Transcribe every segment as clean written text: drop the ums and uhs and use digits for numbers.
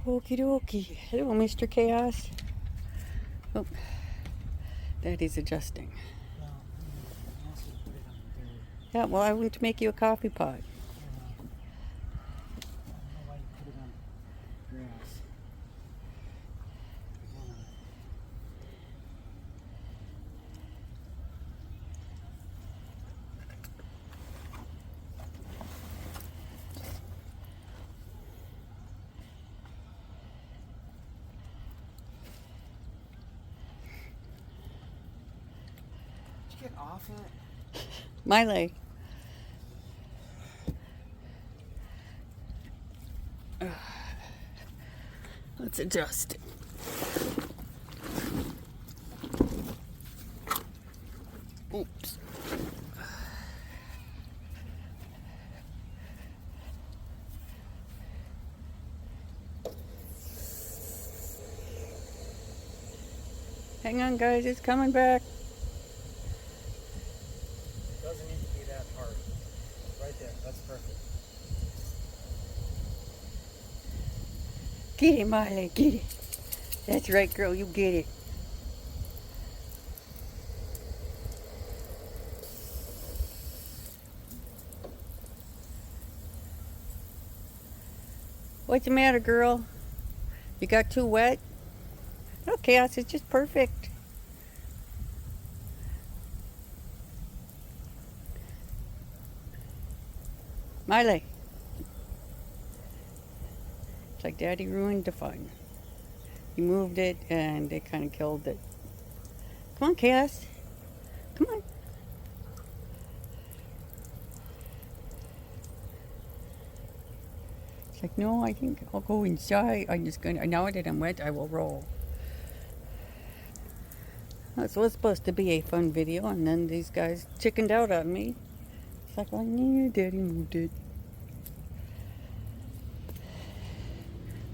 Okie dokie. Hello, Mr. Chaos. Oh, Daddy's adjusting. Well, I asked you to put it on the dirt. Yeah, well, I went to make you a coffee pot. I don't know why you put it on grass. Hold on. Did you get off it? My leg. Let's adjust it. Oops. Hang on, guys. It's coming back. Doesn't need to be that hard. Right there. That's perfect. Get it, Miley. Get it. That's right, girl. You get it. What's the matter, girl? You got too wet? No, Chaos. It's just perfect. Miley. It's like Daddy ruined the fun. He moved it and it kind of killed it. Come on, Chaos. Come on. It's like, no, I think I'll go inside. I'm just gonna, now that I'm wet, I will roll. This was supposed to be a fun video, and then these guys chickened out on me. It's like, well, yeah, Daddy moved it.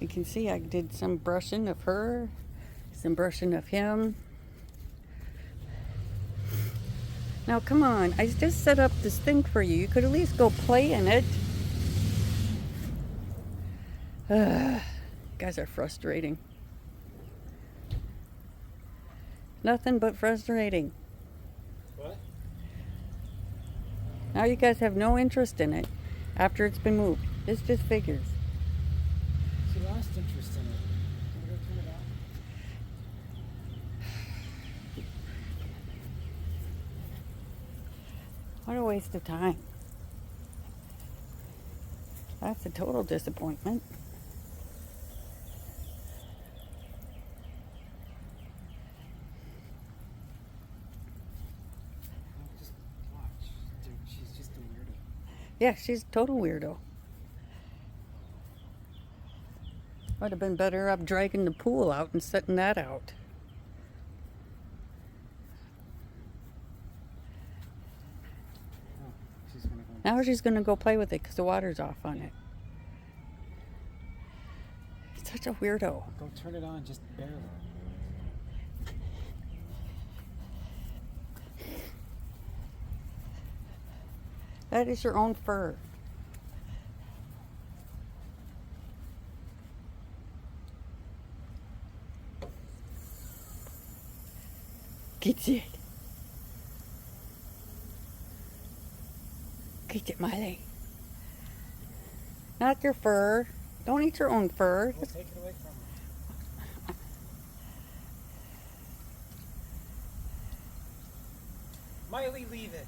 You can see I did some brushing of her, some brushing of him. Now, come on. I just set up this thing for you. You could at least go play in it. Guys are frustrating. Nothing but frustrating. What? Now you guys have no interest in it after it's been moved. This just figures. She lost interest in it. Can we go turn it off? What a waste of time. That's a total disappointment. Oh, just watch. Dude, she's just a weirdo. Yeah, she's a total weirdo. Would have been better up dragging the pool out and setting that out. Oh, she's gonna go. Now she's going to go play with it because the water's off on it. It's such a weirdo. Go turn it on, just barely. That is your own fur. Get it. Get it, Miley. Not your fur. Don't eat your own fur. We'll take it away from her. Miley, leave it.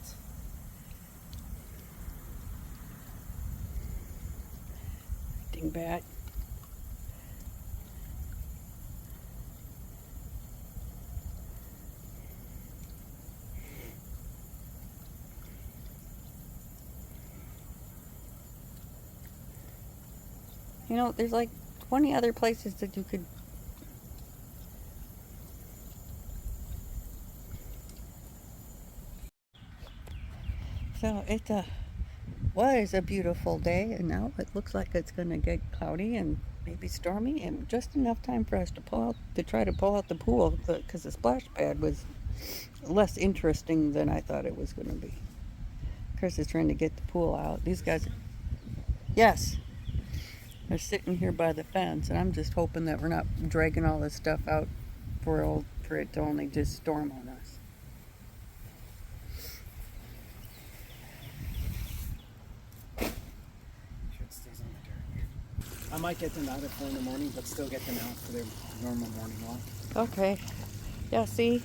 Dingbat. You know, there's like 20 other places that you could. So it was a beautiful day, and now it looks like it's going to get cloudy and maybe stormy, and just enough time for us to try to pull out the pool, because the splash pad was less interesting than I thought it was going to be. Chris is trying to get the pool out. These guys, yes. They're sitting here by the fence, and I'm just hoping that we're not dragging all this stuff out for it to only just storm on us. Sure it stays on the dirt. I might get them out at 4 in the morning, but still get them out for their normal morning walk. Okay. Yeah, see?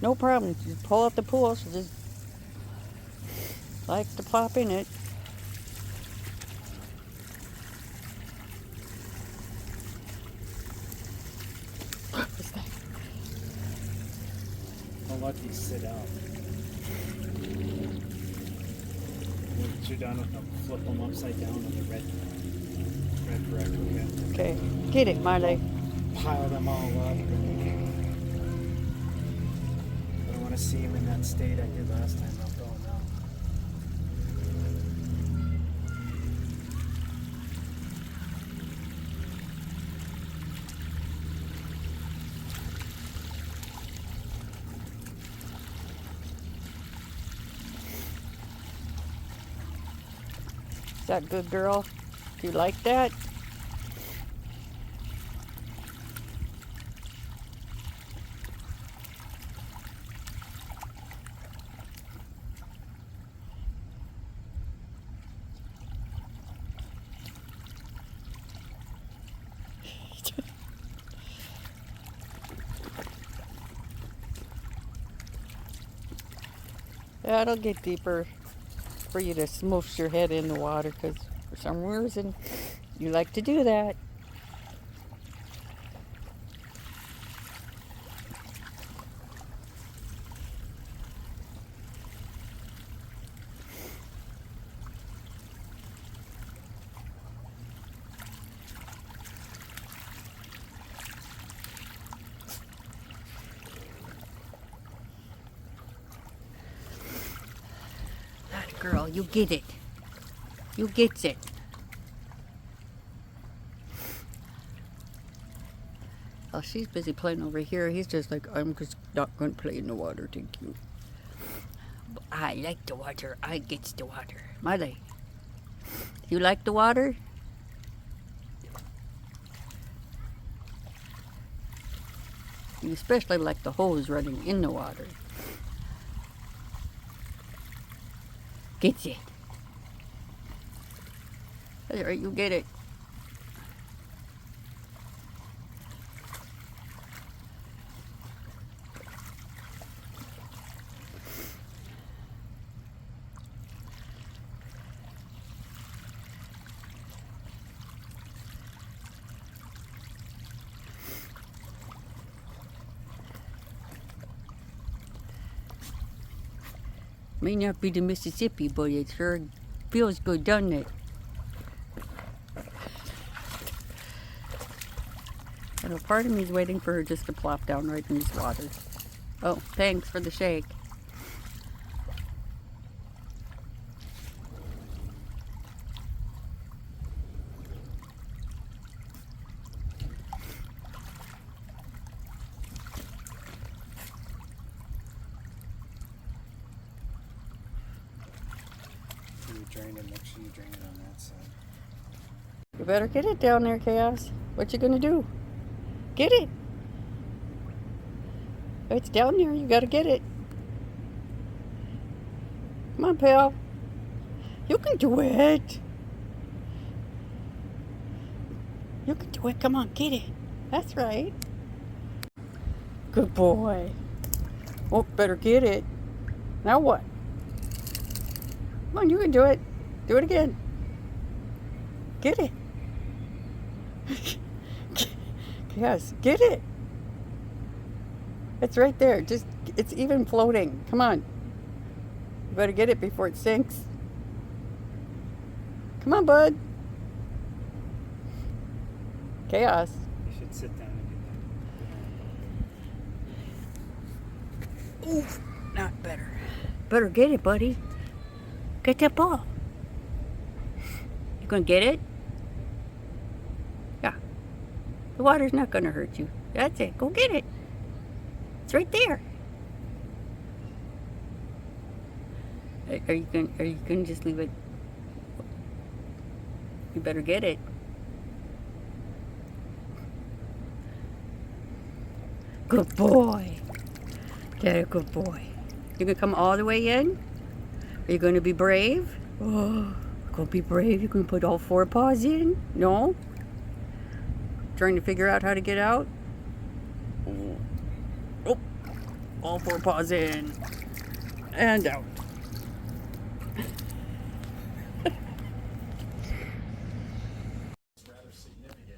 No problem. Just pull up the pool. She just likes to plop in it. What's that? Don't let these sit out. Once you're done with them, flip them upside down on the red brick again. Okay. Get it, Marley. Pile them all up. I don't want to see them in that state I did last time. I'll throw them out. Is that good, girl? Do you like that? Yeah, it'll get deeper for you to smoosh your head in the water because for some reason you like to do that. That girl, you get it. You gets it. Oh, she's busy playing over here. He's just like, I'm just not going to play in the water, thank you. But I like the water. I gets the water. Miley, you like the water? You especially like the hose running in the water. Gets it. That's right, you get it. May not be the Mississippi, but it sure feels good, doesn't it? And a part of me is waiting for her just to plop down right in this water. Oh, thanks for the shake. You drain it, make sure you drain it on that side. You better get it down there, Chaos. What you gonna do? Get it! It's down there, you gotta get it. Come on, pal. You can do it. You can do it. Come on, get it. That's right. Good boy. Oh, better get it. Now what? Come on, you can do it. Do it again. Get it. Yes, get it. It's right there. Just, it's even floating. Come on. You better get it before it sinks. Come on, bud. Chaos. You should sit down and do that. Oof, not better. Better get it, buddy. Get that ball. You gonna get it? Yeah. The water's not gonna hurt you. That's it. Go get it. It's right there. Are you gonna just leave it? You better get it. Good boy. Okay, good boy. You gonna come all the way in? Are you gonna be brave? Oh, go be brave. You gonna put all 4 paws in? No? Trying to figure out how to get out? Oh, all 4 paws in. And out.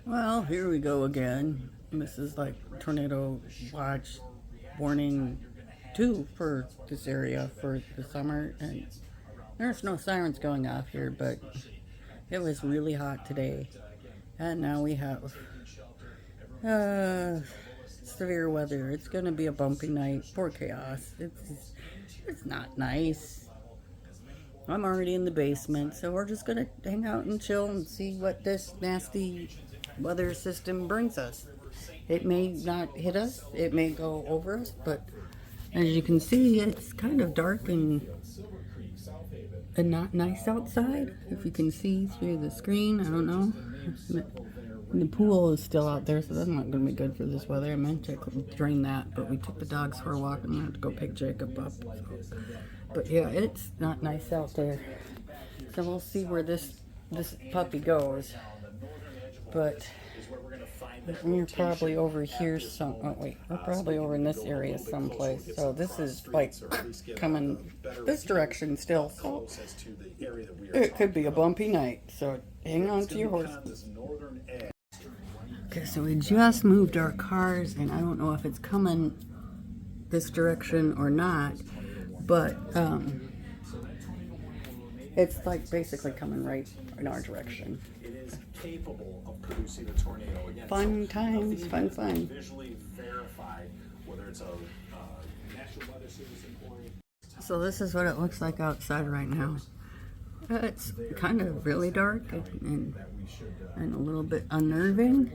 Well, here we go again. This is like tornado watch warning 2 for this area for the summer, and there's no sirens going off here, but it was really hot today, and now we have severe weather. It's gonna be a bumpy night for chaos. It's not nice. I'm already in the basement, so we're just gonna hang out and chill and see what this nasty weather system brings us. It may not hit us, it may go over us, but as you can see, it's kind of dark and not nice outside. If you can see through the screen, I don't know. The pool is still out there, so that's not going to be good for this weather. I meant to drain that, but we took the dogs for a walk and I have to go pick Jacob up. So. But yeah, it's not nice out there. So we'll see where this puppy goes. But we're probably over here we're probably over in this area someplace. So this is like coming this direction still. So it could be a bumpy night. So hang on to your horse. Okay, so we just moved our cars, and I don't know if it's coming this direction or not, but it's like basically coming right in our direction. It is capable of producing a tornado. Again, fun times, fun. Visually verified whether it's a National Weather Service employee. So this is what it looks like outside right now. It's kind of really dark and a little bit unnerving,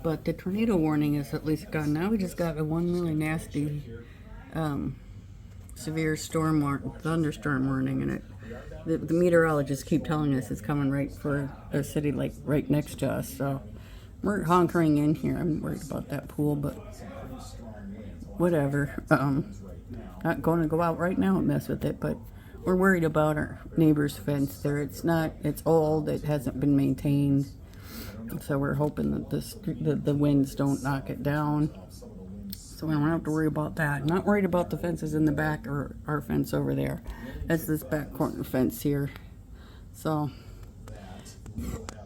but the tornado warning is at least gone. Now we just got a one really nasty severe thunderstorm warning, and the meteorologists keep telling us it's coming right for a city like right next to us. So we're honkering in here. I'm worried about that pool, but whatever. Not going to go out right now and mess with it, but we're worried about our neighbor's fence there. It's old. It hasn't been maintained, so we're hoping that the winds don't knock it down. So we don't have to worry about that. Not worried about the fences in the back or our fence over there. That's this back corner fence here. So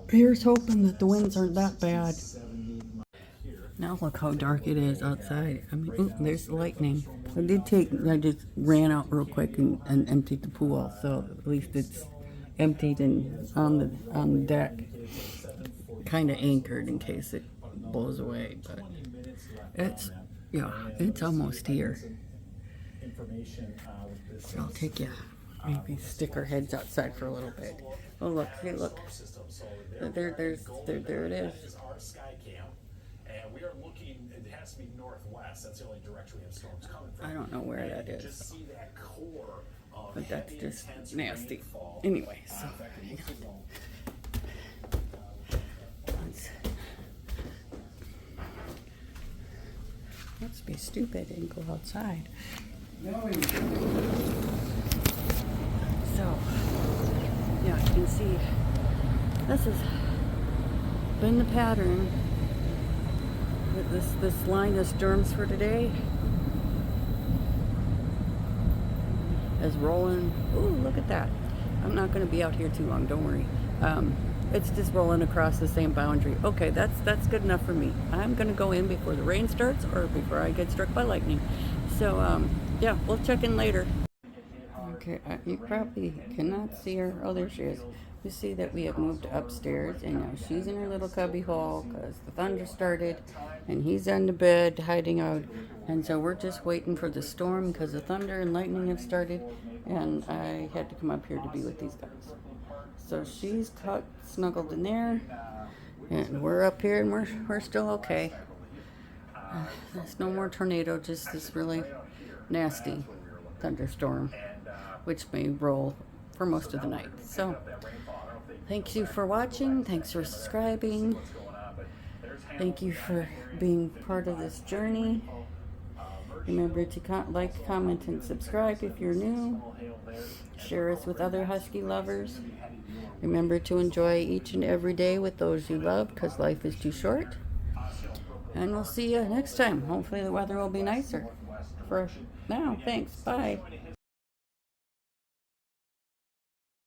here's hoping that the winds aren't that bad. Now look how dark it is outside. I mean, ooh, there's the lightning. I just ran out real quick and emptied the pool, so at least it's emptied and on the deck, kind of anchored in case it blows away. But it's almost here. So I'll take you, maybe stick our heads outside for a little bit. Oh look, hey look, there it is. And we are looking, it has to be northwest. That's the only direction we have storms coming from. I don't know where that is. Just see that core of But that's just intense nasty. rainfall. Anyway, so let's be stupid and go outside. So, yeah, you can see this has been the pattern. This line of storms for today is rolling. Ooh, look at that. I'm not going to be out here too long, don't worry. It's just rolling across the same boundary. Okay, that's good enough for me. I'm going to go in before the rain starts or before I get struck by lightning. So, yeah, we'll check in later. Okay, you probably cannot see her. Oh, there she is. You see that we have moved upstairs, and now she's in her little cubby hole because the thunder started, and he's on the bed hiding out. And so we're just waiting for the storm because the thunder and lightning have started, and I had to come up here to be with these guys. So she's snuggled in there, and we're up here, and we're still okay. There's no more tornado, just this really nasty thunderstorm, which may roll for most of the night. So thank you for watching. Thanks for subscribing. Thank you for being part of this journey. Remember to like, comment, and subscribe if you're new. Share us with other husky lovers. Remember to enjoy each and every day with those you love, because life is too short. And we'll see you next time. Hopefully the weather will be nicer. For now, thanks. Bye.